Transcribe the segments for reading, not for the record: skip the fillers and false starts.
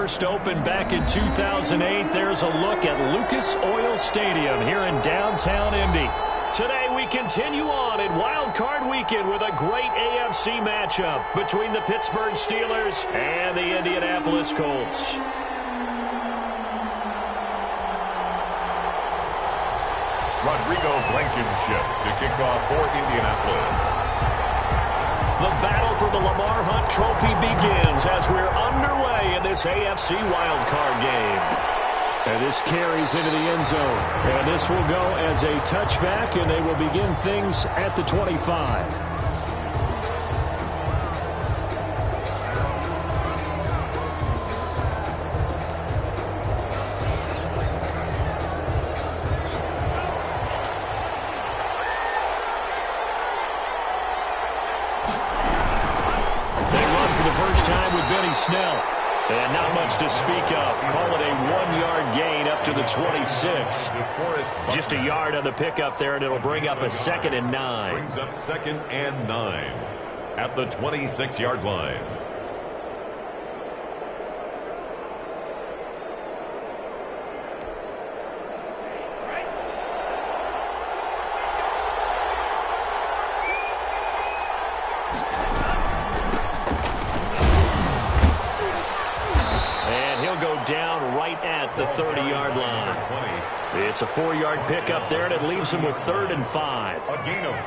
first opened back in 2008. There's a look at Lucas Oil Stadium here in downtown Indy. Today we continue on in Wild Card Weekend with a great AFC matchup between the Pittsburgh Steelers and the Indianapolis Colts. Rodrigo Blankenship to kick off for Indianapolis. The battle for the Lamar Hunt Trophy begins as we're underway in this AFC wildcard game. And this carries into the end zone. And this will go as a touchback, and they will begin things at the 25. And not much to speak of. Call it a 1-yard gain up to the 26. Just a yard on the pickup there, and it'll bring up a 2nd and 9. Brings up 2nd and 9 at the 26-yard line. Down right at the 30-yard line. It's a 4-yard pickup there, and it leaves him with 3rd and 5.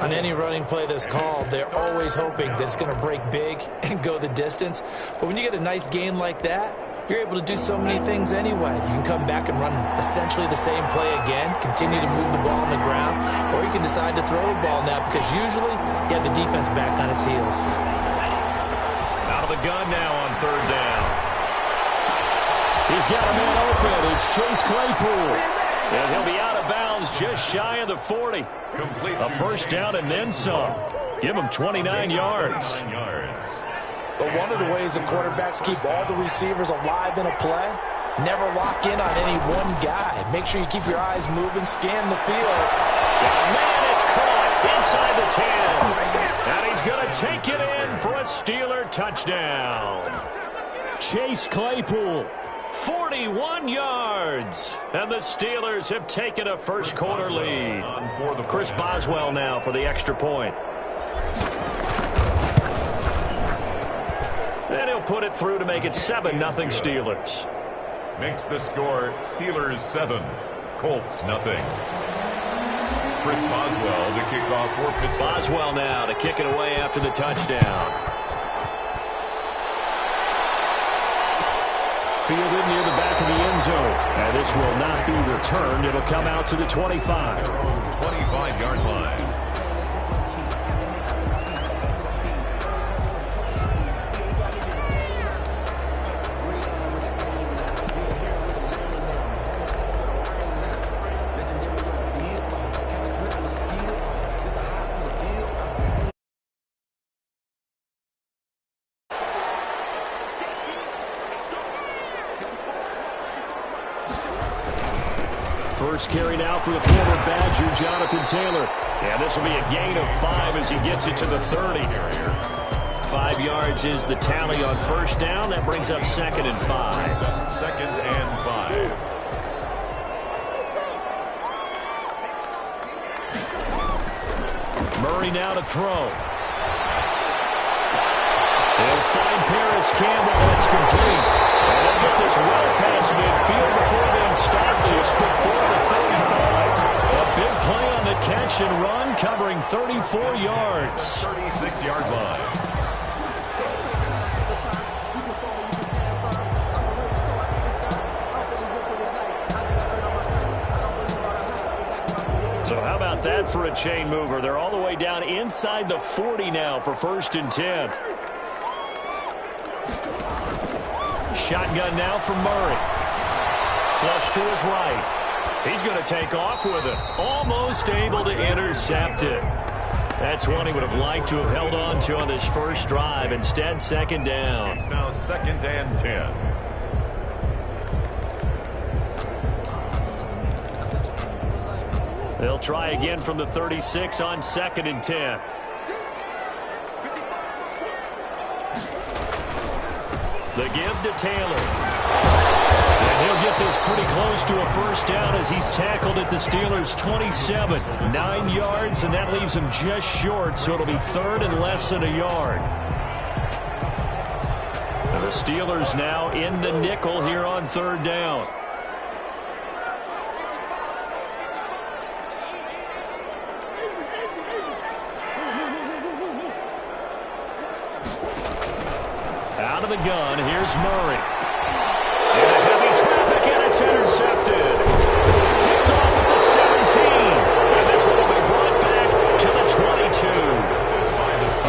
On any running play that's called, they're always hoping that it's going to break big and go the distance. But when you get a nice gain like that, you're able to do so many things anyway. You can come back and run essentially the same play again, continue to move the ball on the ground, or you can decide to throw the ball now because usually you have the defense back on its heels. Out of the gun now on 3rd down. He's got a man open. It's Chase Claypool. And he'll be out of bounds just shy of the 40. A first down and then some. Give him 29 yards. But one of the ways the quarterbacks keep all the receivers alive in a play, never lock in on any one guy. Make sure you keep your eyes moving, scan the field. Oh, man, it's caught inside the 10. And he's going to take it in for a Steeler touchdown. Chase Claypool. 41 yards. And the Steelers have taken a first-quarter lead. Chris Boswell now for the extra point. And he'll put it through to make it 7-0 Steelers. Makes the score Steelers 7, Colts nothing. Chris Boswell to kick off for Pittsburgh. Boswell now to kick it away after the touchdown. Fielded near the back of the end zone. And this will not be returned. It'll come out to the 25. 25-yard line. First carry now for the former Badger, Jonathan Taylor. And this will be a gain of 5 as he gets it to the 30. 5 yards is the tally on first down. That brings up 2nd and 5. 2nd and 5. Murray now to throw. They'll find Paris Campbell. It's complete. And they'll get this well past midfield before they stop just before the 35. A big play on the catch and run, covering 34 yards. 36-yard line. So how about that for a chain mover? They're all the way down inside the 40 now for 1st and 10. Shotgun now from Murray. Flush to his right. He's going to take off with it. Almost able to intercept it. That's one he would have liked to have held on to on this first drive. Instead, 2nd down. It's now 2nd and 10. They'll try again from the 36 on 2nd and 10. The give to Taylor. And he'll get this pretty close to a first down as he's tackled at the Steelers' 27. 9 yards, and that leaves him just short, so it'll be third and less than a yard. The Steelers now in the nickel here on third down. Out of the gun, here's Murray. And heavy traffic, and it's intercepted. Picked off at the 17. And this one will be brought back to the 22.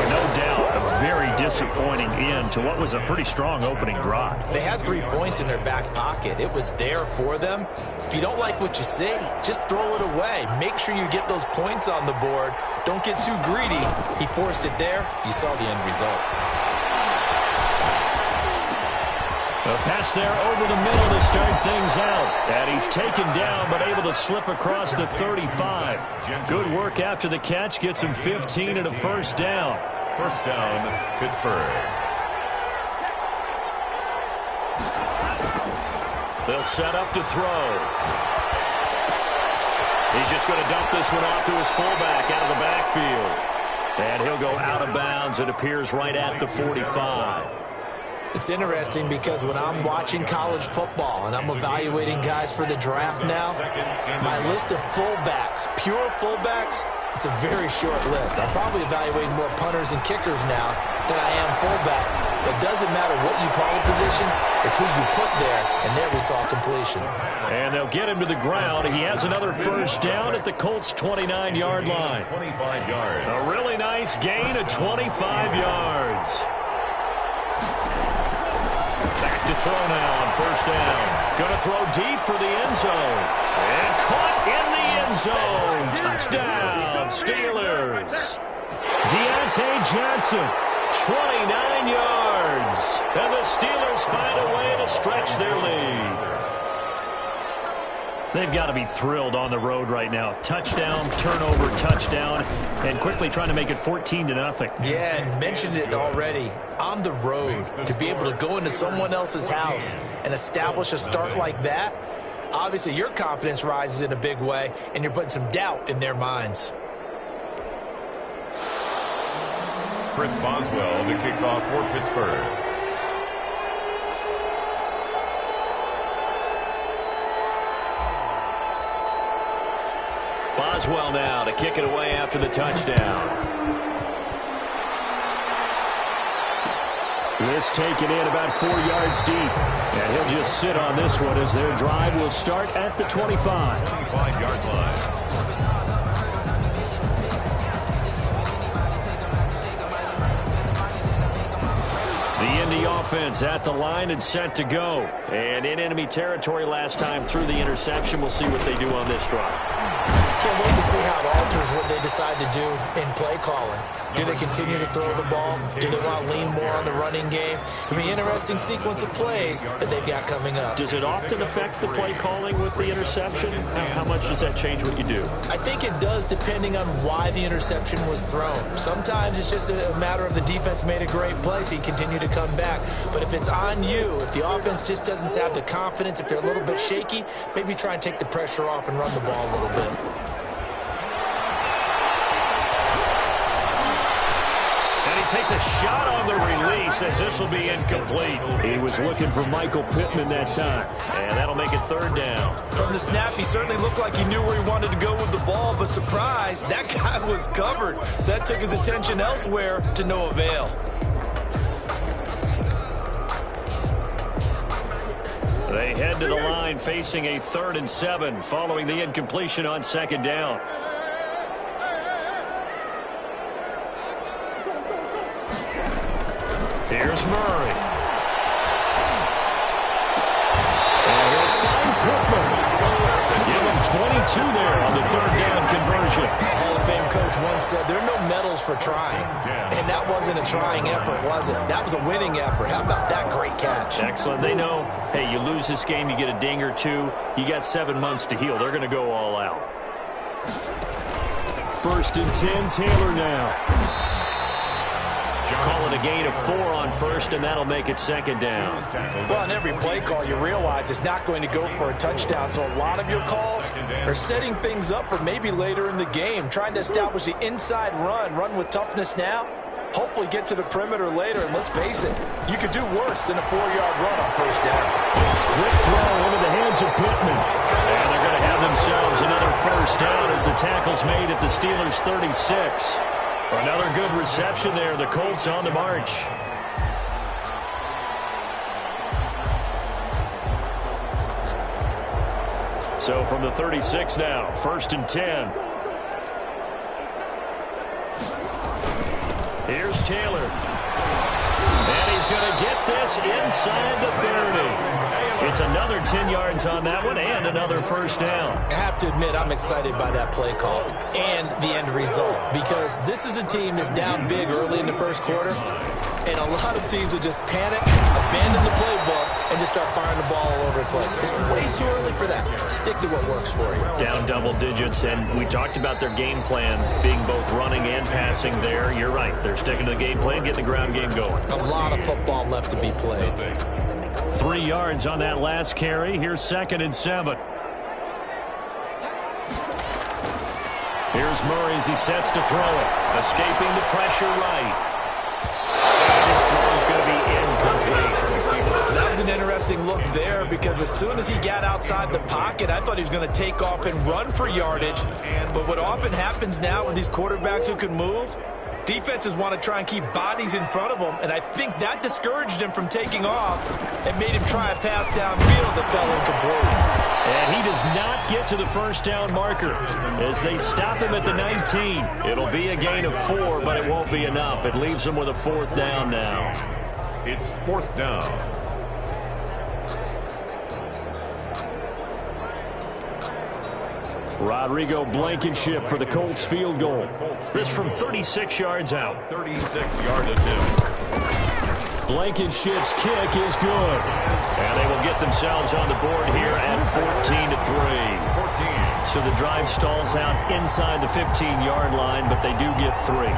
No doubt, a very disappointing end to what was a pretty strong opening drive. They had 3 points in their back pocket. It was there for them. If you don't like what you see, just throw it away. Make sure you get those points on the board. Don't get too greedy. He forced it there. You saw the end result. A pass there over the middle to start things out. And he's taken down, but able to slip across the 35. Good work after the catch. Gets him 15 and a first down. First down, Pittsburgh. They'll set up to throw. He's just going to dump this one off to his fullback out of the backfield. And he'll go out of bounds. It appears right at the 45. It's interesting because when I'm watching college football and I'm evaluating guys for the draft now, my list of fullbacks, pure fullbacks, it's a very short list. I'm probably evaluating more punters and kickers now than I am fullbacks. But it doesn't matter what you call a position, it's who you put there, and there we saw completion. And they'll get him to the ground. He has another first down at the Colts' 29-yard line. 25 yards. A really nice gain of 25 yards. Back to throw now on first down. Going to throw deep for the end zone. And caught in the end zone. Touchdown, Steelers. Deontay Johnson, 29 yards. And the Steelers find a way to stretch their lead. They've got to be thrilled on the road right now. Touchdown, turnover, touchdown, and quickly trying to make it 14-0. Yeah, and mentioned it already. On the road, to be able to go into someone else's house and establish a start like that, obviously your confidence rises in a big way, and you're putting some doubt in their minds. Chris Boswell to kick off for Pittsburgh. Boswell now to kick it away after the touchdown. This taken in about 4 yards deep. And he'll just sit on this one as their drive will start at the 25. 25-yard line. The Indy offense at the line and set to go. And in enemy territory last time through the interception. We'll see what they do on this drive. Can't wait to see how it alters what they decide to do in play calling. Do they continue to throw the ball? Do they want to lean more on the running game? It'll be an interesting sequence of plays that they've got coming up. Does it often affect the play calling with the interception? How much does that change what you do? I think it does depending on why the interception was thrown. Sometimes it's just a matter of the defense made a great play, so you continue to come back. But if it's on you, if the offense just doesn't have the confidence, if they're a little bit shaky, maybe try and take the pressure off and run the ball a little bit. Takes a shot on the release as this will be incomplete. He was looking for Michael Pittman that time, and that'll make it third down. From the snap, he certainly looked like he knew where he wanted to go with the ball, but surprise, that guy was covered. So that took his attention elsewhere to no avail. They head to the line facing a 3rd and 7 following the incompletion on second down. Here's Murray. And he'll find Pittman. Give him 22 there on the 3rd down conversion. Hall of Fame coach once said there are no medals for trying. And that wasn't a trying effort, was it? That was a winning effort. How about that great catch? Excellent. They know, hey, you lose this game, you get a ding or two. You got 7 months to heal. They're going to go all out. 1st and 10, Taylor now. Call it a gain of 4 on first, and that'll make it second down. Well, on every play call, you realize it's not going to go for a touchdown, so a lot of your calls are setting things up for maybe later in the game, trying to establish the inside run with toughness now, hopefully get to the perimeter later, and let's face it, you could do worse than a 4-yard run on first down. Quick throw into the hands of Pittman. And they're going to have themselves another first down as the tackle's made at the Steelers' 36. Another good reception there. The Colts on the march. So from the 36 now, 1st and 10. Here's Taylor. And he's going to get this inside the 30. It's another 10 yards on that one and another first down. I have to admit, I'm excited by that play call and the end result, because this is a team that's down big early in the first quarter, and a lot of teams will just panic, abandon the playbook, and just start firing the ball all over the place. It's way too early for that. Stick to what works for you. Down double digits, and we talked about their game plan being both running and passing there. You're right. They're sticking to the game plan, getting the ground game going. A lot of football left to be played. 3 yards on that last carry. Here's 2nd and 7. Here's Murray as he sets to throw it. Escaping the pressure right. And his throw is going to be incomplete. That was an interesting look there, because as soon as he got outside the pocket, I thought he was going to take off and run for yardage. But what often happens now with these quarterbacks who can move, defenses want to try and keep bodies in front of them, and I think that discouraged him from taking off and made him try a pass downfield that fell incomplete. And he does not get to the first down marker as they stop him at the 19. It'll be a gain of 4, but it won't be enough. It leaves him with a 4th down now. It's 4th down. Rodrigo Blankenship for the Colts field goal. This from 36 yards out. 36-yard attempt. Blankenship's kick is good. And they will get themselves on the board here at 14-3. So the drive stalls out inside the 15-yard line, but they do get 3.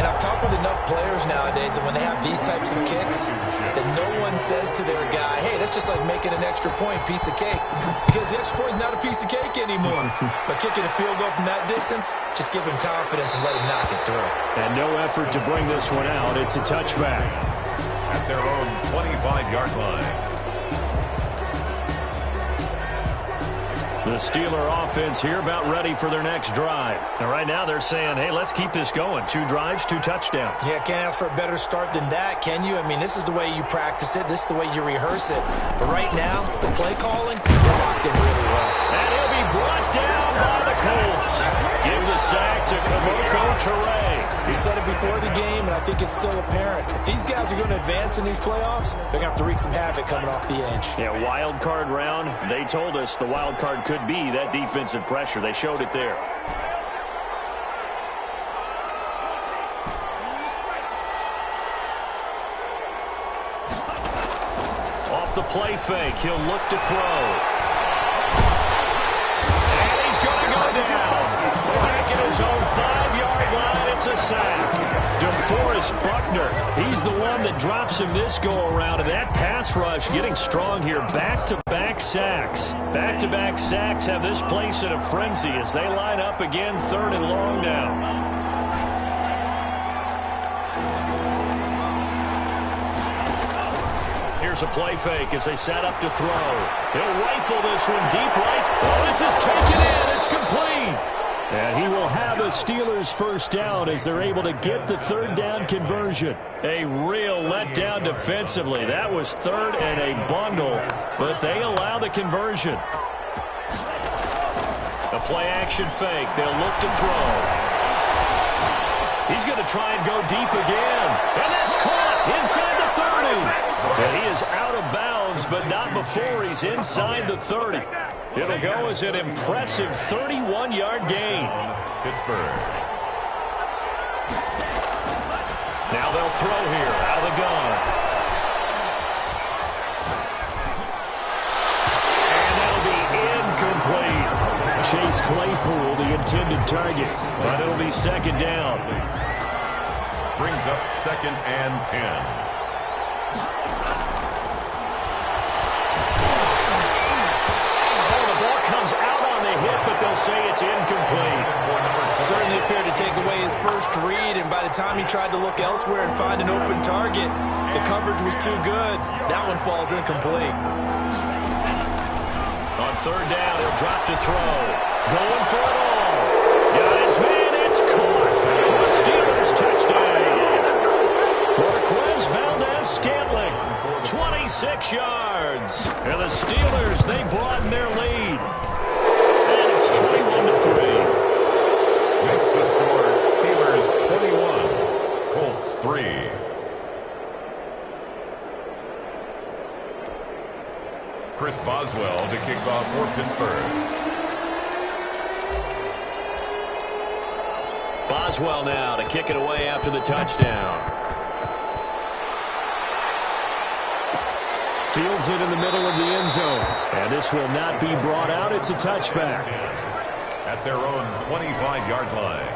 And I've talked with enough players nowadays that when they have these types of kicks, that no one says to their guy, hey, that's just like making an extra point, piece of cake. Because the extra point is not a piece of cake anymore. But kicking a field goal from that distance, just give him confidence and let him knock it through. And no effort to bring this one out. It's a touchback. At their own 25-yard line. The Steeler offense here about ready for their next drive. And right now they're saying, hey, let's keep this going. 2 drives, 2 touchdowns. Yeah, can't ask for a better start than that, can you? I mean, this is the way you practice it. This is the way you rehearse it. But right now, the play calling, they're locked in really well. And he'll be brought down by the Colts. Give the sack to Kamoko Toure. We said it before the game, and I think it's still apparent. If these guys are going to advance in these playoffs, they're going to have to wreak some havoc coming off the edge. Yeah, wild card round. They told us the wild card could be that defensive pressure. They showed it there. Off the play fake, he'll look to throw. And he's going to go down. Back at his own 5-yard line, it's a sack. DeForest Buckner, he's the one that drops him this go-around. And that pass rush getting strong here. Back-to-back sacks. Back-to-back sacks have this place in a frenzy as they line up again 3rd and long now. Here's a play fake as they set up to throw. He'll rifle this one deep right. Oh, this is taken in. It's complete. And he will have a Steelers first down as they're able to get the 3rd down conversion. A real letdown defensively. That was 3rd and a bundle, but they allow the conversion. A play-action fake. They'll look to throw. He's going to try and go deep again. And that's caught inside the 30. And he is out of bounds, but not before he's inside the 30. It'll go as an impressive 31-yard gain. Pittsburgh. Now they'll throw here out of the gun. And that'll be incomplete. Chase Claypool, the intended target. But it'll be 2nd down. brings up 2nd and 10. Comes out on the hit, but they'll say it's incomplete. Certainly appeared to take away his first read, and by the time he tried to look elsewhere and find an open target, the coverage was too good. That one falls incomplete. On 3rd down, he'll drop to throw. Going for it all. Got his man, it's caught for the Steelers touchdown. Marquez Valdez-Scantling, 26 yards. And the Steelers, they broaden their lead. And it's 21-3. Makes the score Steelers 21, Colts 3. Chris Boswell to kick off for Pittsburgh. Boswell now to kick it away after the touchdown. Fields it in the middle of the end zone. And this will not be brought out. It's a touchback. At their own 25-yard line.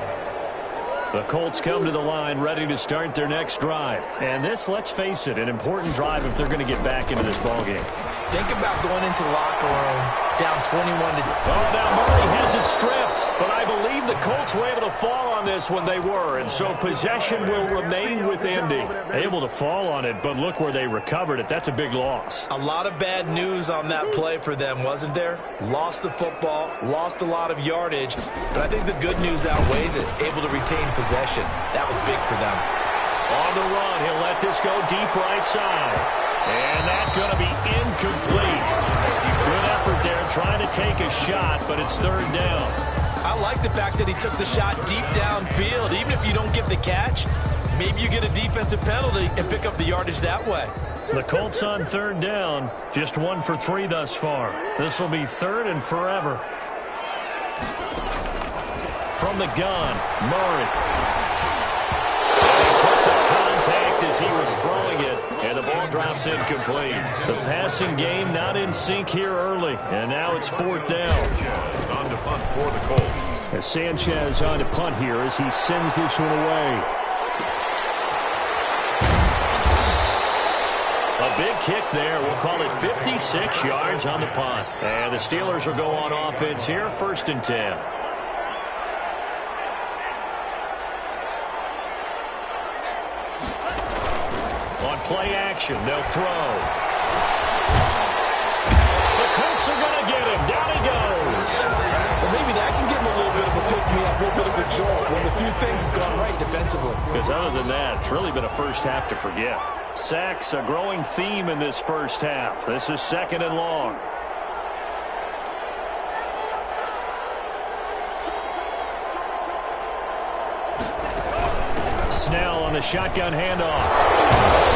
The Colts come to the line ready to start their next drive. And this, let's face it, an important drive if they're going to get back into this ballgame. Think about going into the locker room down 21-10. Oh, now Murray has it stripped. But I believe the Colts were able to fall on this when they were. And so possession will remain with Indy. Able to fall on it, but look where they recovered it. That's a big loss. A lot of bad news on that play for them, wasn't there? Lost the football, lost a lot of yardage. But I think the good news outweighs it. Able to retain possession. That was big for them. On the run, he'll let this go deep right side. And that's going to be incomplete. Good effort there trying to take a shot, but it's 3rd down. I like the fact that he took the shot deep downfield. Even if you don't get the catch, maybe you get a defensive penalty and pick up the yardage that way. The Colts on 3rd down, just 1 for 3 thus far. This will be 3rd and forever. From the gun, Murray. As he was throwing it, and the ball drops incomplete. The passing game not in sync here early, and now it's 4th down. On to punt for the Colts. As Sanchez on to punt here as he sends this one away. A big kick there. We'll call it 56 yards on the punt. And the Steelers will go on offense here, 1st and 10. Play action. They'll throw. The Colts are going to get him. Down he goes. Well, maybe that can give him a little bit of a pick-me-up, a little bit of a jolt when the few things has gone right defensively. Because other than that, it's really been a first half to forget. Sacks, a growing theme in this first half. This is 2nd and long. Snell on the shotgun handoff.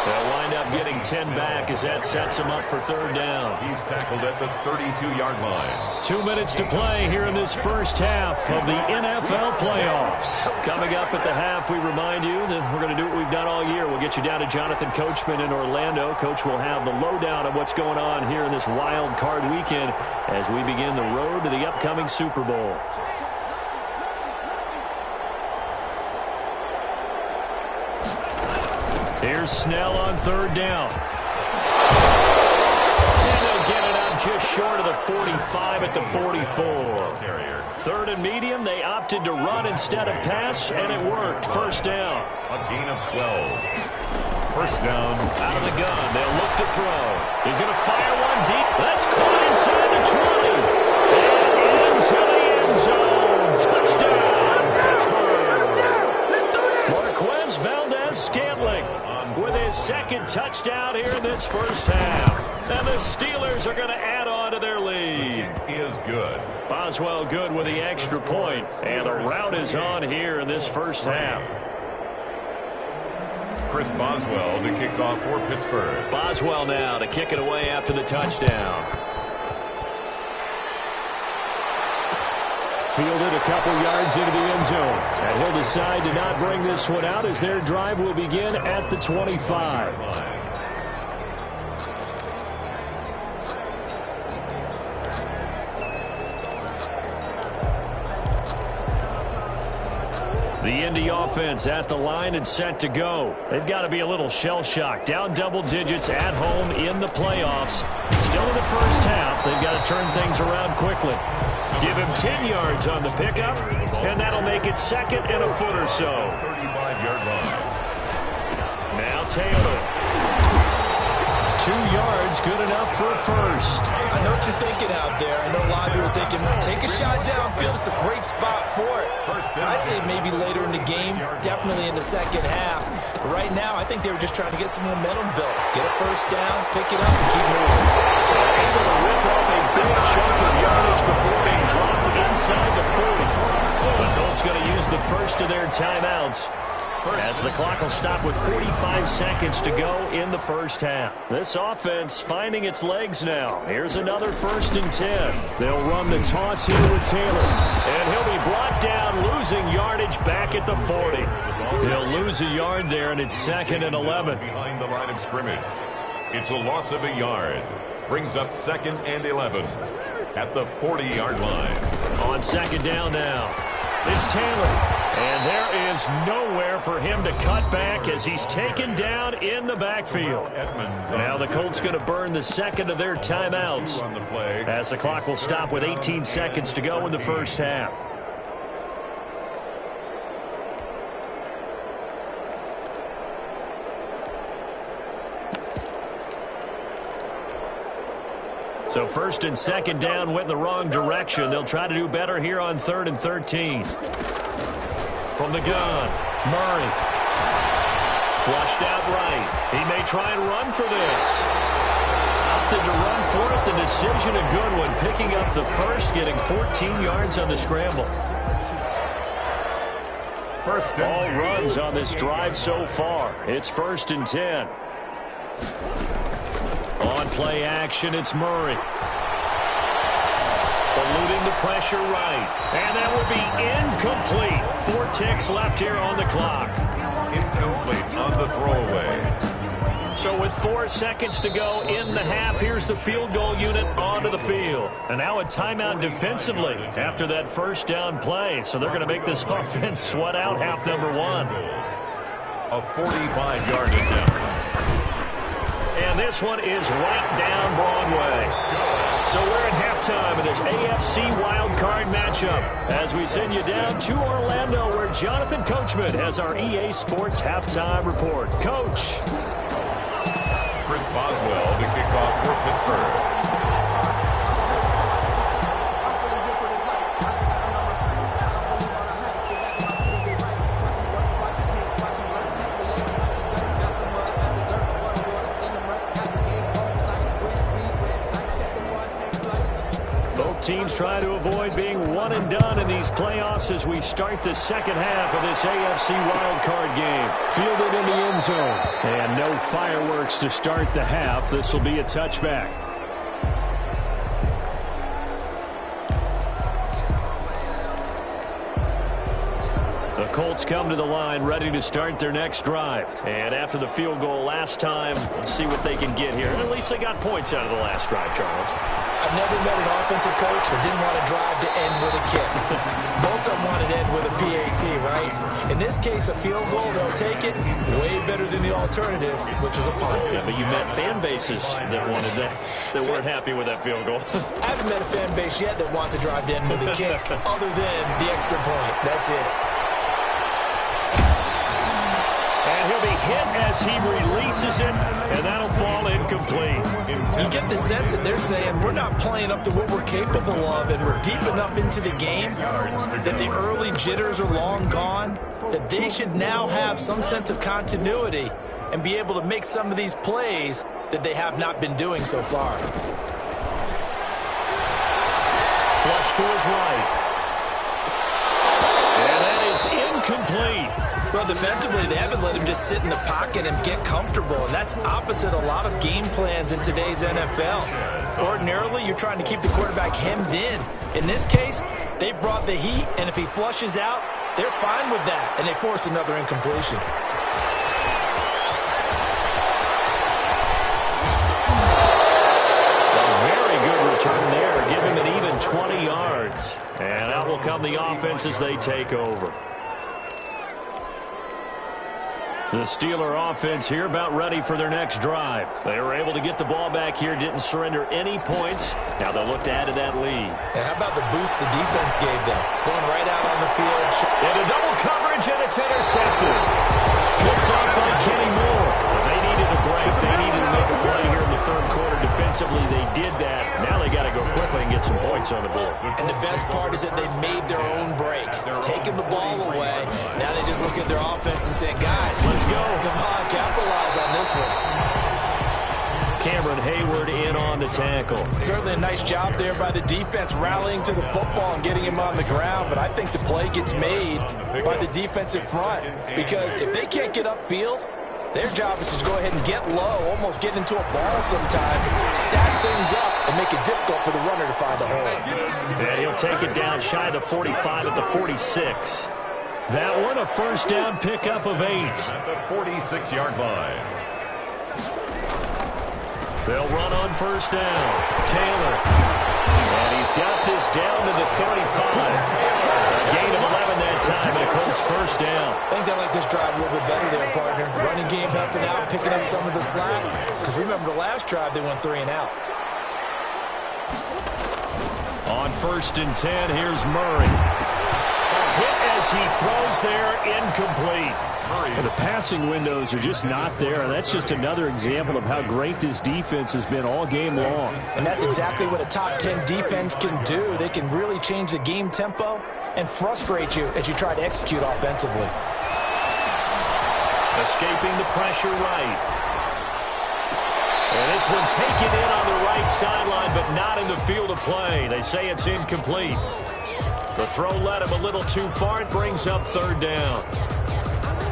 They'll wind up getting 10 back as that sets him up for 3rd down. He's tackled at the 32-yard line. 2 minutes to play here in this first half of the NFL playoffs. Coming up at the half, we remind you that we're going to do what we've done all year. We'll get you down to Jonathan Coachman in Orlando. Coach will have the lowdown of what's going on here in this wild card weekend as we begin the road to the upcoming Super Bowl. Here's Snell on 3rd down. And they'll get it up just short of the 45 at the 44. 3rd and medium, they opted to run instead of pass, and it worked. 1st down. A gain of 12. 1st down. Out of the gun, they'll look to throw. He's going to fire one deep. That's caught inside the 20. And into the end zone. Touchdown, Pittsburgh. Marquez Valdez-Scantling with his 2nd touchdown here in this first half. And the Steelers are going to add on to their lead. Is good. Boswell good with the extra point. And the route is on here in this first half. Chris Boswell to kick off for Pittsburgh. Boswell now to kick it away after the touchdown. Fielded a couple yards into the end zone. And he'll decide to not bring this one out as their drive will begin at the 25. The Indy offense at the line and set to go. They've got to be a little shell-shocked. Down double digits at home in the playoffs. Still in the first half. They've got to turn things around quickly. Give him 10 yards on the pickup, and that'll make it second and a foot or so. 35-yard line. Now Taylor. 2 yards, good enough for a first. I know what you're thinking out there. I know a lot of you are thinking, take a shot downfield. It's a great spot for it. I'd say maybe later in the game, definitely in the second half. But right now, I think they were just trying to get some momentum built. Get a first down, pick it up, and keep moving. They're able to rip off a big chunk of yardage before being dropped inside the 40. The Colts going to use the first of their timeouts, as the clock will stop with 45 seconds to go in the first half. This offense finding its legs now. Here's another 1st and 10. They'll run the toss here with Taylor. And he'll be brought down, losing yardage back at the 40. He'll lose a yard there, and it's 2nd and 11. Behind the line of scrimmage. It's a loss of a yard. Brings up 2nd and 11 at the 40-yard line. On 2nd down now, it's Taylor. And there is nowhere for him to cut back as he's taken down in the backfield. Now the Colts going to burn the second of their timeouts, as the clock will stop with 18 seconds to go in the first half. So 1st and 2nd down went in the wrong direction. They'll try to do better here on 3rd and 13. From the gun, Murray. Flushed out right. He may try and run for this. Opted to run for it. The decision a good one. Picking up the first, getting 14 yards on the scramble. All runs on this drive so far. It's 1st and 10. On play action, it's Murray. Eluding the pressure right. And that will be incomplete. 4 ticks left here on the clock. Incomplete on the throwaway. So with 4 seconds to go in the half, here's the field goal unit onto the field. And now a timeout defensively after that first down play. So they're going to make this offense sweat out half number 1. A 45-yard attempt. And this one is right down Broadway. So we're at halftime of this AFC wildcard matchup as we send you down to Orlando, where Jonathan Coachman has our EA Sports halftime report. Coach. Chris Boswell to kick off for Pittsburgh. Teams try to avoid being one and done in these playoffs as we start the second half of this AFC wildcard game. Fielded in the end zone. And no fireworks to start the half. This will be a touchback. The Colts come to the line ready to start their next drive. And after the field goal last time, let's see what they can get here. At least they got points out of the last drive, Charles. I've never met an offensive coach that didn't want to drive to end with a kick. Most of them wanted to end with a PAT, right? In this case, a field goal, they'll take it. Way better than the alternative, which is a punt. Yeah, but you met fan bases that wanted that weren't happy with that field goal. I haven't met a fan base yet that wants to drive to end with a kick, other than the extra point. That's it. And he'll be hit as he releases it, and that'll fall incomplete. You get the sense that they're saying we're not playing up to what we're capable of, and we're deep enough into the game that the early jitters are long gone, that they should now have some sense of continuity and be able to make some of these plays that they have not been doing so far. Flush to his right. And that is incomplete. Well, defensively, they haven't let him just sit in the pocket and get comfortable, and that's opposite a lot of game plans in today's NFL. Ordinarily, you're trying to keep the quarterback hemmed in. In this case, they brought the heat, and if he flushes out, they're fine with that, and they force another incompletion. A very good return there. Give him an even 20 yards. And out will come the offense as they take over. The Steeler offense here about ready for their next drive. They were able to get the ball back here, didn't surrender any points. Now they'll look to add to that lead. And how about the boost the defense gave them? Going right out on the field. Into double coverage, and it's intercepted. Picked up by Kenny Moore. They needed a break. They needed to make a play here in the third quarter. Defensively, they did that. Now they got to go quickly and get some points on the board. And the best part is that they made their own break. Taking the ball away. Now they just look at their offense and saying, guys, let's go. Come on, capitalize on this one. Cameron Hayward in on the tackle. Certainly a nice job there by the defense rallying to the football and getting him on the ground, but I think the play gets made by the defensive front because if they can't get upfield, their job is to go ahead and get low, almost get into a ball sometimes, stack things up, and make it difficult for the runner to find a hole. And he'll take it down shy of the 45 at the 46. That one a first down pickup of 8. At the 46-yard line. They'll run on first down. Taylor. And he's got this down to the 35. A gain of 11 that time, and a Colts first down. I think they like this drive a little bit better there, partner. Running game helping out, picking up some of the slack. Because remember the last drive, they went 3 and out. On first and 10, here's Murray. Hit as he throws there, incomplete. Well, the passing windows are just not there. That's just another example of how great this defense has been all game long. And that's exactly what a top 10 defense can do. They can really change the game tempo and frustrate you as you try to execute offensively. Escaping the pressure right. And this one taken in on the right sideline, but not in the field of play. They say it's incomplete. The throw led him a little too far. It brings up third down.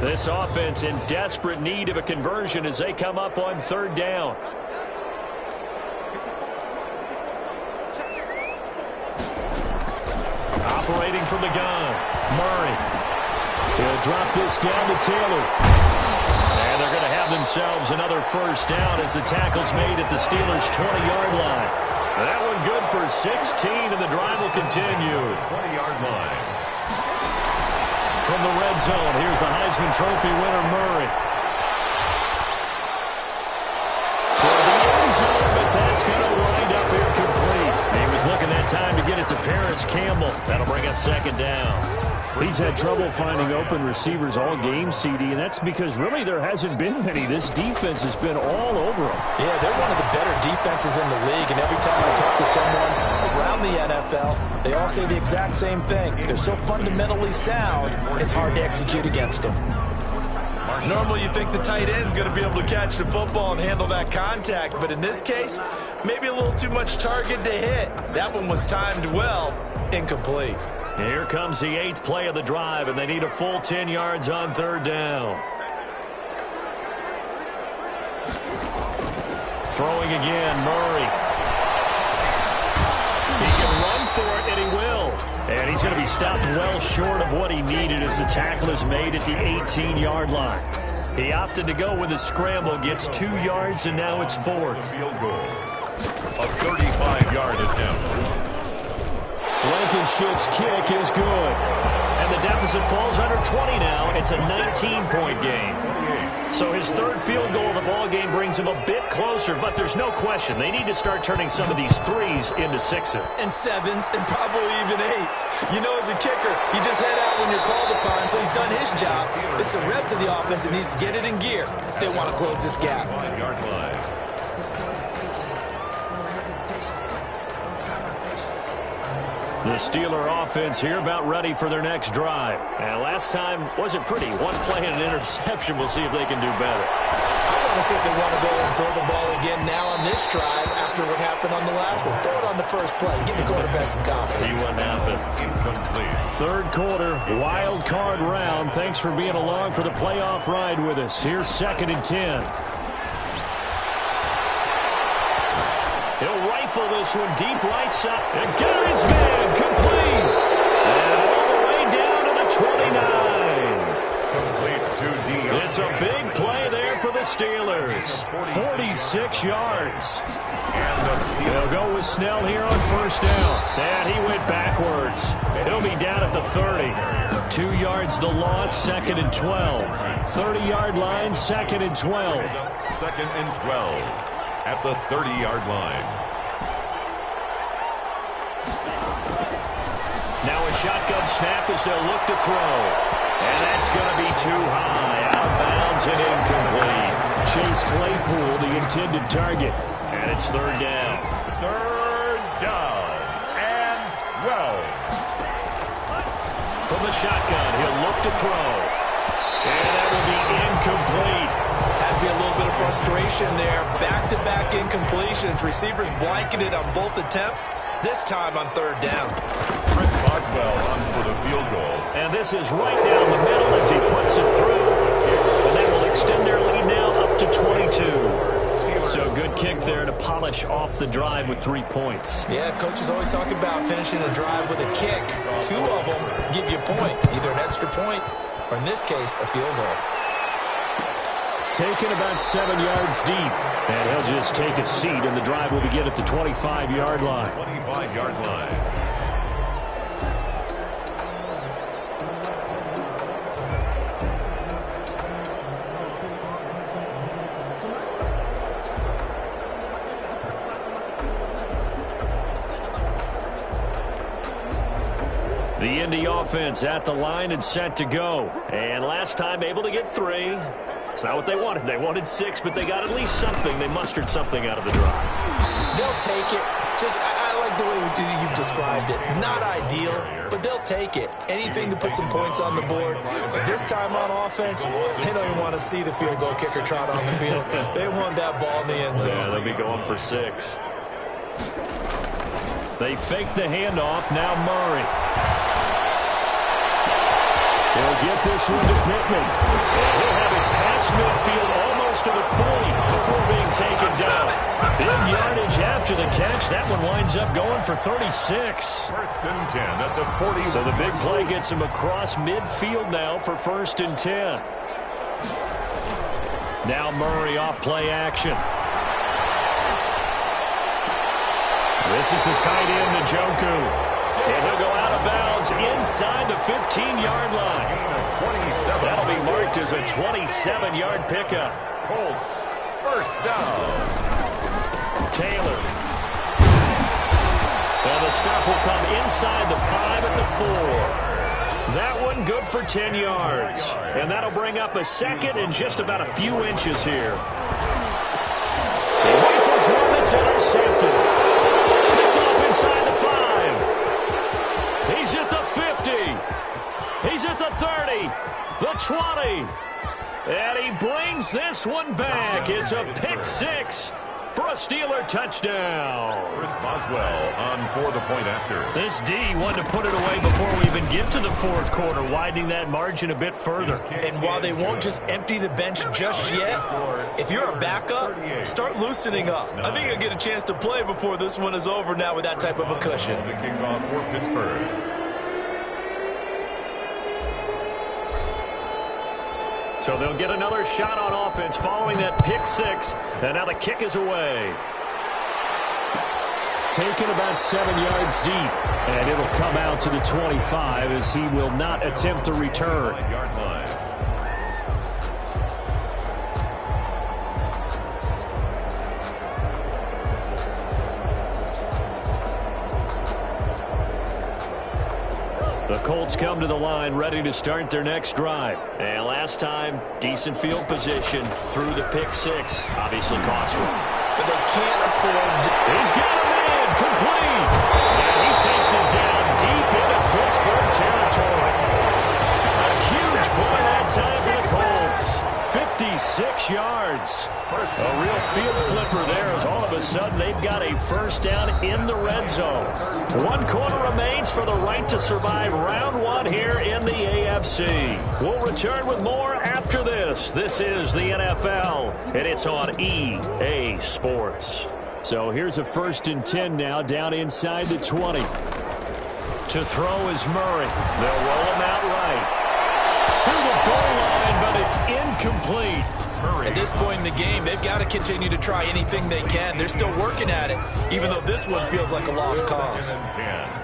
This offense in desperate need of a conversion as they come up on third down. Operating from the gun, Murray. He'll drop this down to Taylor. And they're going to have themselves another first down as the tackle's made at the Steelers' 20-yard line. That one good for 16, and the drive will continue. 20-yard line. From the red zone, here's the Heisman Trophy winner, Murray. Toward the end zone, but that's going to wind up incomplete. He was looking that time to get it to Paris Campbell. That'll bring up second down. He's had trouble finding open receivers all game, CD, and that's because really there hasn't been many. This defense has been all over them. Yeah, they're one of the better defenses in the league, and every time I talk to someone around the NFL, they all say the exact same thing. They're so fundamentally sound, it's hard to execute against them. Normally you think the tight end's going to be able to catch the football and handle that contact, but in this case, maybe a little too much target to hit. That one was timed well, incomplete. Here comes the 8th play of the drive, and they need a full 10 yards on third down. Throwing again, Murray. He can run for it, and he will. And he's going to be stopped well short of what he needed as the tackle is made at the 18-yard line. He opted to go with a scramble, gets 2 yards, and now it's 4th. Field goal. A 35-yard attempt. Blankenship's kick is good. And the deficit falls under 20 now. It's a 19-point game. So his third field goal of the ball game brings him a bit closer, but there's no question they need to start turning some of these threes into sixes. And 7s and probably even 8s. You know, as a kicker, you just head out when you're called upon, so he's done his job. It's the rest of the offense that needs to get it in gear if they want to close this gap. 1-yard line. The Steeler offense here about ready for their next drive. And last time wasn't pretty. One play and an interception. We'll see if they can do better. I want to see if they want to go and throw the ball again now on this drive after what happened on the last one. Throw it on the first play. Give the quarterback some confidence. See what happens. Incomplete. Third quarter, wild card round. Thanks for being along for the playoff ride with us. Here's 2nd and 10. He'll rifle this one deep right side. And got his man complete. And all the way down to the 29. Complete to D. It's a big play there for the Steelers. 46 yards. They'll go with Snell here on first down. And he went backwards. He'll be down at the 30. 2 yards the loss, 2nd and 12. 30-yard line, 2nd and 12. 2nd and 12 at the 30-yard line. Now a shotgun snap as they'll look to throw. And that's going to be too high. Out of bounds and incomplete. Chase Claypool, the intended target. And it's 3rd down. 3rd down and 12. From the shotgun, he'll look to throw. And that will be incomplete. Has to be a little bit of frustration there. Back-to-back incompletions. Receivers blanketed on both attempts. This time on 3rd down. Chris Boswell on for the field goal. And this is right down the middle as he puts it through. And that will extend their lead now up to 22. So good kick there to polish off the drive with 3 points. Yeah, coaches always talk about finishing a drive with a kick. 2 of them give you points, either an extra point or, in this case, a field goal. Taken about 7 yards deep. And he'll just take a seat, and the drive will begin at the 25-yard line. 25-yard line. The Indy offense at the line and set to go. And last time able to get 3. It's not what they wanted. They wanted 6, but they got at least something. They mustered something out of the drive. They'll take it. I like the way you've described it. Not ideal, but they'll take it. Anything to put some points on the board. But this time on offense, they don't even want to see the field goal kicker trot on the field. They want that ball in the end zone. Yeah, they'll be going for 6. They fake the handoff. Now Murray. He'll get this one to Pittman. And he'll have it past midfield almost to the 40 before being taken down. Big yardage after the catch. That one winds up going for 36. 1st and 10 at the 40. So the big play gets him across midfield now for 1st and 10. Now Murray off play action. This is the tight end, Njoku. And he'll go out of bounds inside the 15-yard line. That'll be marked as a 27-yard pickup. Colts, 1st down. Taylor. And the stop will come inside the 5 at the 4. That one good for 10 yards. And that'll bring up a 2nd and just about a few inches here. He rifles one that's intercepted. Picked off inside the 5. He's at the 50. He's at the 30. The 20. And he brings this one back. It's a pick 6 for a Steeler touchdown. Chris Boswell on for the point after. This D wanted to put it away before we even get to the 4th quarter, widening that margin a bit further. And while they won't just empty the bench just yet, if you're a backup, start loosening up. I think you'll get a chance to play before this one is over now with that type of a cushion. The kickoff for Pittsburgh. So they'll get another shot on offense following that pick 6. And now the kick is away. Taken about 7 yards deep. And it'll come out to the 25 as he will not attempt to return. 5-yard line. The Colts come to the line ready to start their next drive. And last time, decent field position through the pick 6. Obviously costly. But they can't afford to... He's got a man complete. And he takes it down deep into Pittsburgh territory. A huge play that time for the Colts. 56 yards. A real field flipper there as all of a sudden they've got a 1st down in the red zone. 1 quarter remains for the right to survive round 1 here in the AFC. We'll return with more after this. This is the NFL, and it's on EA Sports. So here's a 1st and 10 now down inside the 20. To throw is Murray. They'll roll him out right. To the goal line, but it's incomplete. At this point in the game, they've got to continue to try anything they can. They're still working at it, even though this one feels like a lost cause.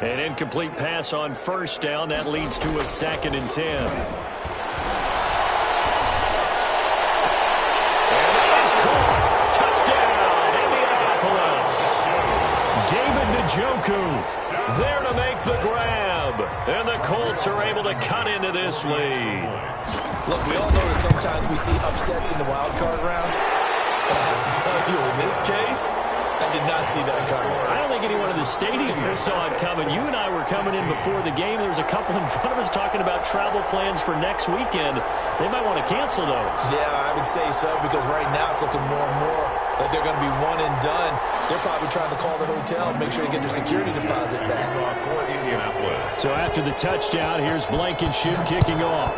An incomplete pass on first down. That leads to a 2nd and 10. And that is caught. Touchdown, Indianapolis. David Njoku there to make the grab. And the Colts are able to cut into this lead. Look, we all know that sometimes we see upsets in the wild card round. But I have to tell you, in this case, I did not see that coming. I don't think anyone in the stadium saw it coming. You and I were coming in before the game. There was a couple in front of us talking about travel plans for next weekend. They might want to cancel those. Yeah, I would say so, because right now it's looking more and more like they're going to be one and done. They're probably trying to call the hotel and make sure they get their security deposit back. So after the touchdown, here's Blankenship kicking off.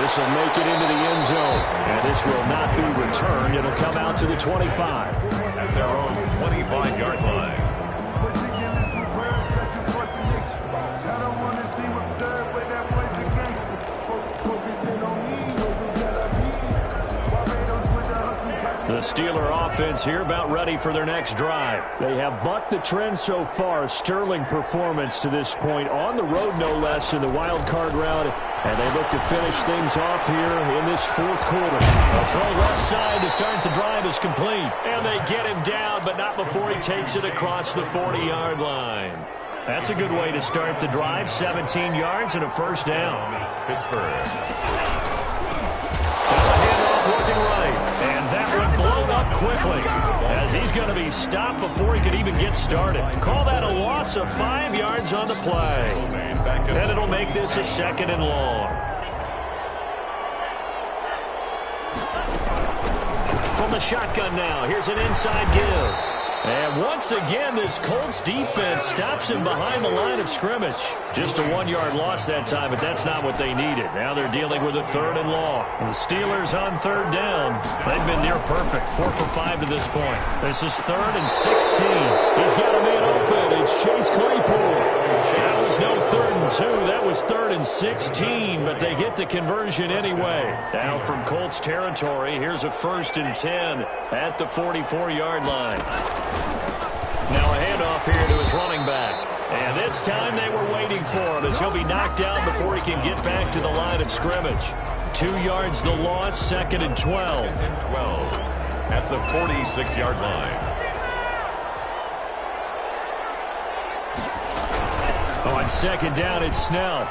This will make it into the end zone. And this will not be returned. It'll come out to the 25. At their own 25-yard line. The Steeler offense here about ready for their next drive. They have bucked the trend so far. Sterling performance to this point. On the road, no less, in the wild card round. And they look to finish things off here in this fourth quarter. A throw left side to start the drive is complete. And they get him down, but not before he takes it across the 40-yard line. That's a good way to start the drive. 17 yards and a first down. Pittsburgh. Handoff looking right. And that one blown up quickly, as he's going to be stopped before he could even get started. Call that a loss of 5 yards on the play. And it'll make this a 2nd and long. From the shotgun now, here's an inside give. And once again, this Colts defense stops him behind the line of scrimmage. Just a 1-yard loss that time, but that's not what they needed. Now they're dealing with a 3rd and long. The Steelers on 3rd down. They've been near perfect, 4 for 5 to this point. This is 3rd and 16. He's got a man open. It's Chase Claypool. That was no 3rd and 2. That was 3rd and 16, but they get the conversion anyway. Now from Colts territory, here's a 1st and 10 at the 44-yard line. Now a handoff here to his running back. And this time they were waiting for him, as he'll be knocked out before he can get back to the line of scrimmage. 2 yards the loss, 2nd and 12. At the 46-yard line. On 2nd down, it's Snell.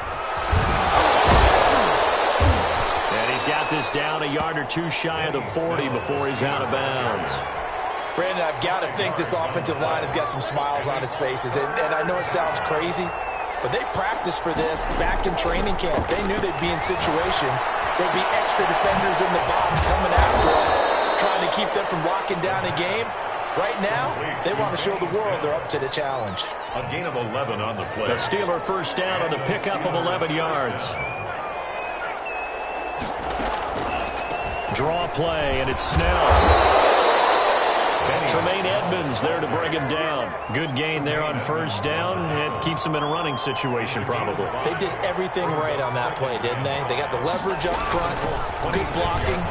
And he's got this down a yard or two shy of the 40 before he's out of bounds. Brandon, I've got to think this offensive line has got some smiles on its faces. And I know it sounds crazy, but they practiced for this back in training camp. They knew they'd be in situations where there'd be extra defenders in the box coming after them, trying to keep them from locking down a game. Right now, they want to show the world they're up to the challenge. A gain of 11 on the play. The Steeler first down on the pickup of 11 yards. Draw play, and it's Snell. Tremaine Edmonds there to bring him down. Good gain there on first down. It keeps him in a running situation, probably. They did everything right on that play, didn't they? They got the leverage up front, good blocking,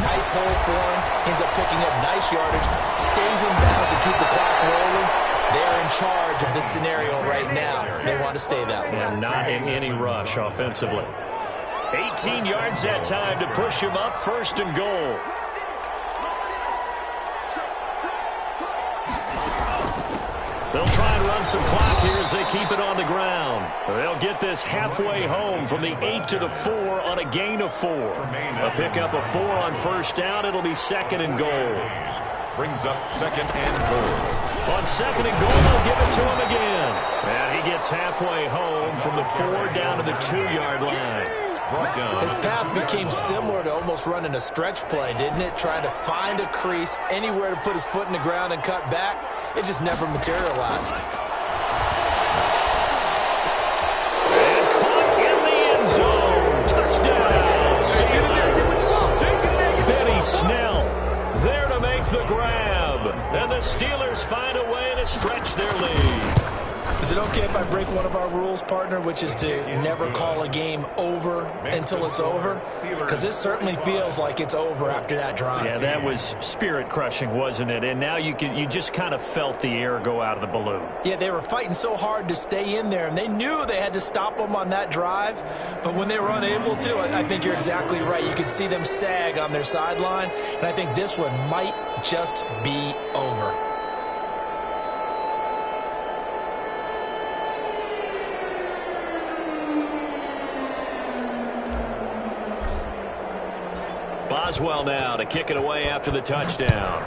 nice hold for him. Ends up picking up nice yardage, stays in bounds to keep the clock rolling. They're in charge of this scenario right now. They want to stay that way. And not in any rush offensively. 18 yards that time to push him up, 1st and goal. They'll try and run some clock here as they keep it on the ground. They'll get this halfway home from the 8 to the 4 on a gain of 4. A pickup of 4 on first down. It'll be 2nd and goal. Brings up 2nd and goal. On 2nd and goal, they'll give it to him again. And he gets halfway home from the 4 down to the 2-yard line. His path became similar to almost running a stretch play, didn't it? Trying to find a crease, anywhere to put his foot in the ground and cut back. It just never materialized. And caught in the end zone. Touchdown, Steelers. Benny Snell there to make the grab. And the Steelers find a way to stretch their lead. Is Is it okay if I break one of our rules, partner, which is to never call a game over until it's over? Because this certainly feels like it's over after that drive. Yeah, that was spirit-crushing, wasn't it? And now you just kind of felt the air go out of the balloon. Yeah, they were fighting so hard to stay in there, and they knew they had to stop them on that drive. But when they were unable to, I think you're exactly right. You could see them sag on their sideline, and I think this one might just be over. Boswell now to kick it away after the touchdown.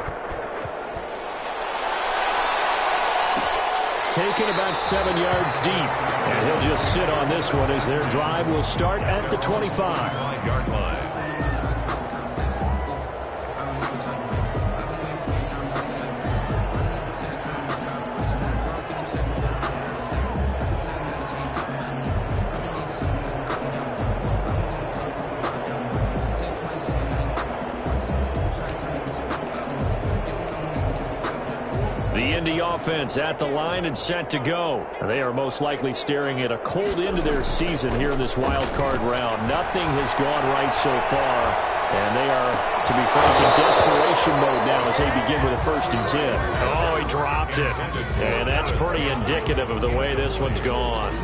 Taken about 7 yards deep. And he'll just sit on this one as their drive will start at the 25-yard line. Offense at the line and set to go. They are most likely staring at a cold end to their season here in this wild card round. Nothing has gone right so far, and they are, to be frank, in desperation mode now as they begin with a 1st and 10. Oh, he dropped it. And that's pretty indicative of the way this one's gone.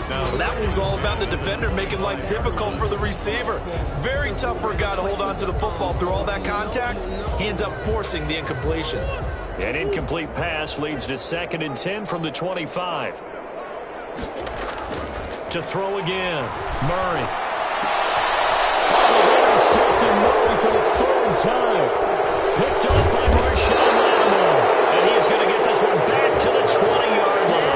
Well, that one's all about the defender making life difficult for the receiver. Very tough for a guy to hold on to the football through all that contact. He ends up forcing the incompletion. An incomplete pass leads to 2nd and 10 from the 25. To throw again, Murray. Intercepted Murray for the 3rd time. Picked up by Marshawn Lattimore. And he's going to get this one back to the 20-yard line.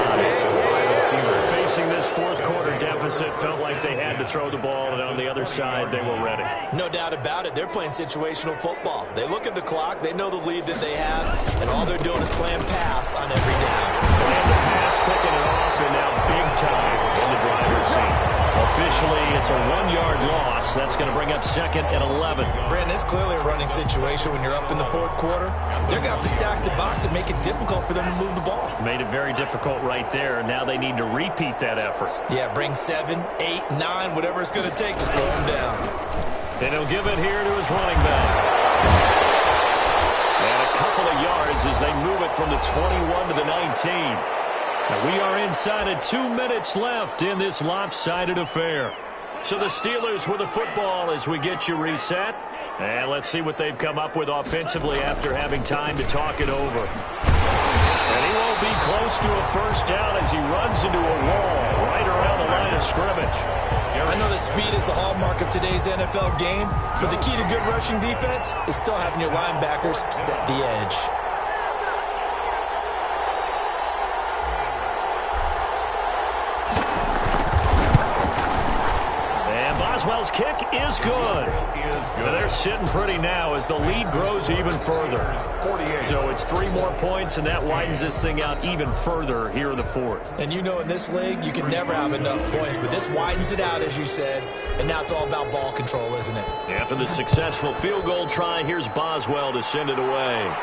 Facing this 4th quarter deficit, felt like they had to throw the ball, and on the other side, they were ready. No doubt about it. They're playing situational football. They look at the clock, they know the lead that they have, and all they're doing is playing pass on every down. And the pass picking it off, and now big time in the driver's seat. Officially, it's a 1-yard loss. That's going to bring up 2nd and 11. Brandon, it's clearly a running situation when you're up in the 4th quarter. They're going to have to stack the box and make it difficult for them to move the ball. Made it very difficult right there. Now they need to repeat that effort. Yeah, bring 7, 8, 9, whatever it's going to take to slow him down. And he'll give it here to his running back. And a couple of yards as they move it from the 21 to the 19. And we are inside of 2 minutes left in this lopsided affair. So the Steelers with the football as we get you reset. And let's see what they've come up with offensively after having time to talk it over. And he won't be close to a 1st down as he runs into a wall right around the line of scrimmage. I know that speed is the hallmark of today's NFL game, but the key to good rushing defense is still having your linebackers set the edge. Boswell's kick is good. They're sitting pretty now as the lead grows even further. So it's 3 more points, and that widens this thing out even further here in the 4th. And you know in this league, you can never have enough points, but this widens it out, as you said, and now it's all about ball control, isn't it? After the successful field goal try, here's Boswell to send it away.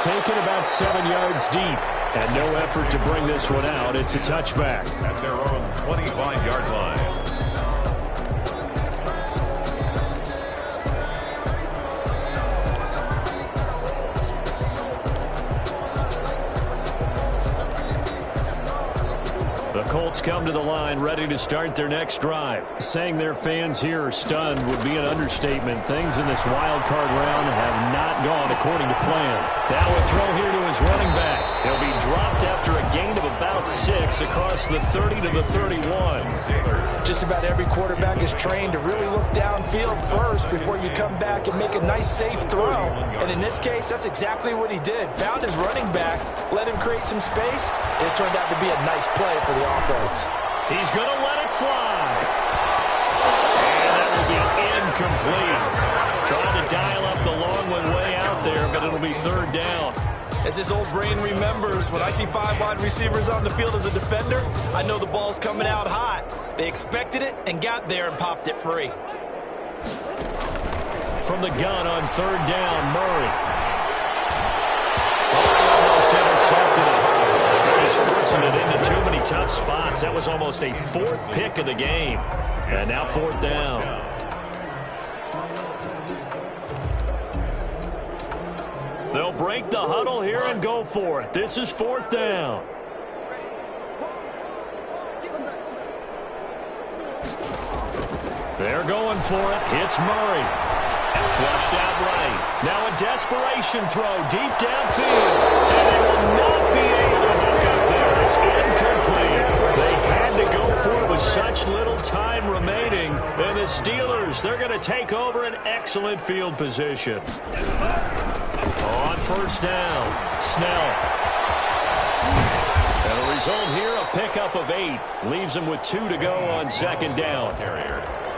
Taken about 7 yards deep, and no effort to bring this one out. It's a touchback. At their own 25-yard line. The Colts come to the line ready to start their next drive. Saying their fans here are stunned would be an understatement. Things in this wild card round have not gone according to plan. Now a throw here to his running back. He'll be dropped after a gain of about 6 across the 30 to the 31. Just about every quarterback is trained to really look downfield first before you come back and make a nice, safe throw. And in this case, that's exactly what he did. Found his running back, let him create some space, and it turned out to be a nice play for the offense. He's going to let it fly. And that will be incomplete. Trying to dial up the long one way out there, but it'll be 3rd down. As this old brain remembers, when I see 5 wide receivers on the field as a defender, I know the ball's coming out hot. They expected it and got there and popped it free. From the gun on 3rd down, Murray. Almost intercepted it. He's forcing it into too many tough spots. That was almost a fourth pick of the game. And now fourth down. They'll break the huddle here and go for it. This is fourth down. They're going for it. Hits Murray. Flushed out right. Now a desperation throw deep downfield. And they will not be able to hook up there. It's incomplete. They had to go for it with such little time remaining. And the Steelers, they're going to take over an excellent field position. On first down, Snell. And the result here, a pickup of 8. Leaves them with 2 to go on second down.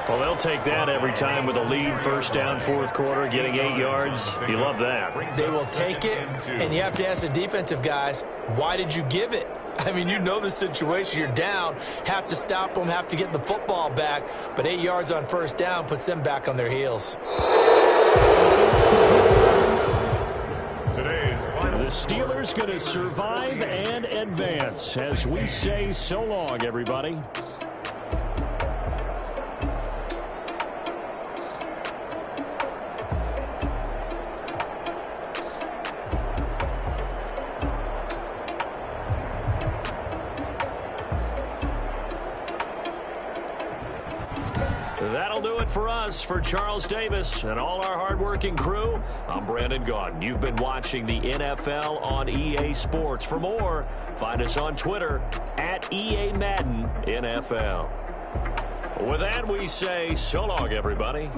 Well, they'll take that every time with a lead. First down, fourth quarter, getting 8 yards. You love that. They will take it, and you have to ask the defensive guys, why did you give it? I mean, you know the situation. You're down, have to stop them, have to get the football back. But 8 yards on first down puts them back on their heels. The Steelers going to survive and advance as we say so long, everybody. That'll do it for us. For Charles Davis and all our hardworking crew, I'm Brandon Gaudin. You've been watching the NFL on EA Sports. For more, find us on Twitter at EA Madden NFL. With that, we say so long, everybody.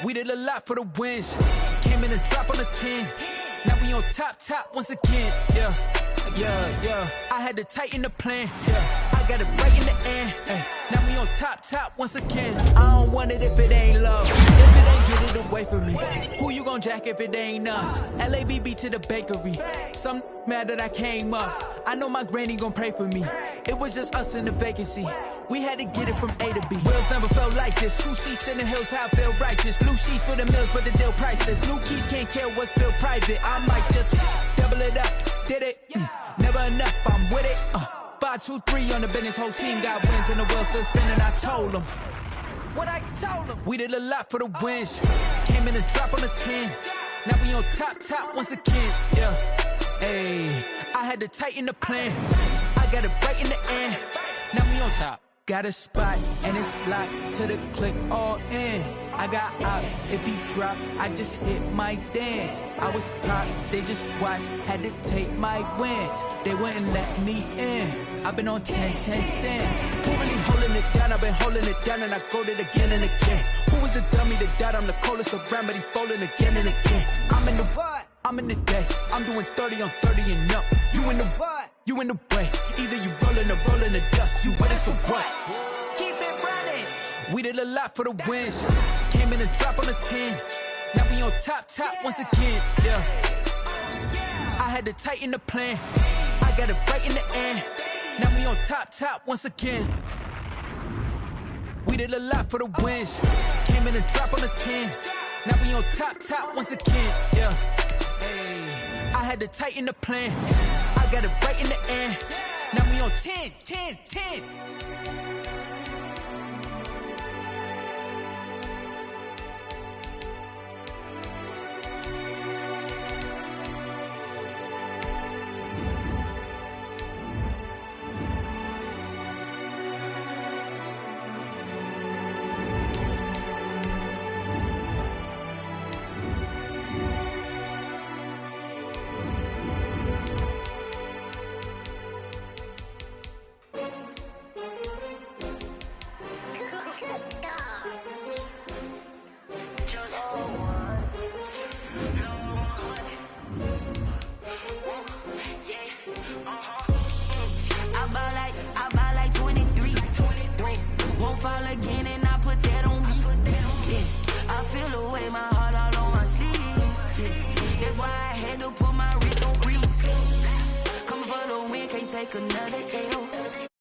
We did a lot for the wins. Came in and drop on the 10. Now we on top once again. Yeah. I had to tighten the plan. Yeah. I got it right in the end. Now we on top once again. I don't want it if it ain't love. If it ain't, get it away from me. Who you gon' jack if it ain't us? LABB to the bakery. Some mad that I came up. I know my granny gon' pray for me. It was just us in the vacancy. We had to get it from A to B. Wheels never felt like this. 2 seats in the hills, how I feel righteous. Blue sheets for the mills, but the deal priceless. New keys can't kill what's still private. I might just double it up. Did it? Never enough, I'm with it. 5, 2, 3 on the business. Whole team got wins and the wheels still spinning. I told them what I told them. We did a lot for the wins. Came in and drop on the 10. Now we on top once again. Yeah. Hey, I had to tighten the plan. I got it right in the end. Now we on top. Got a spot and it's locked to the click all in. I got ops, if he drop, I just hit my dance. I was pop, they just watched, had to take my wins. They wouldn't let me in. I've been on 10 cents. Who really holding it down? I've been holding it down and I go it again and again. Who was the dummy that died? I'm the coldest around, but he folding again and again. I'm in the what? I'm in the day. I'm doing 30 on 30 and up. You in the what? You in the way. Either you rolling the dust. You with it, so what? Keep it running. We did a lot for the wins. Came in and drop on the 10. Now we on top once again. Yeah. I had to tighten the plan. I got it right in the end. Now we on top once again. We did a lot for the wins. Came in and drop on the 10. Now we on top once again. Yeah. Hey. I had to tighten the plan. I got it right in the end. Now we on 10. I buy like 23. Won't fall again and I put that on me. Yeah, I feel the way, my heart all on my sleeve. Yeah, that's why I had to put my wrist on freeze. Coming for the win, can't take another L.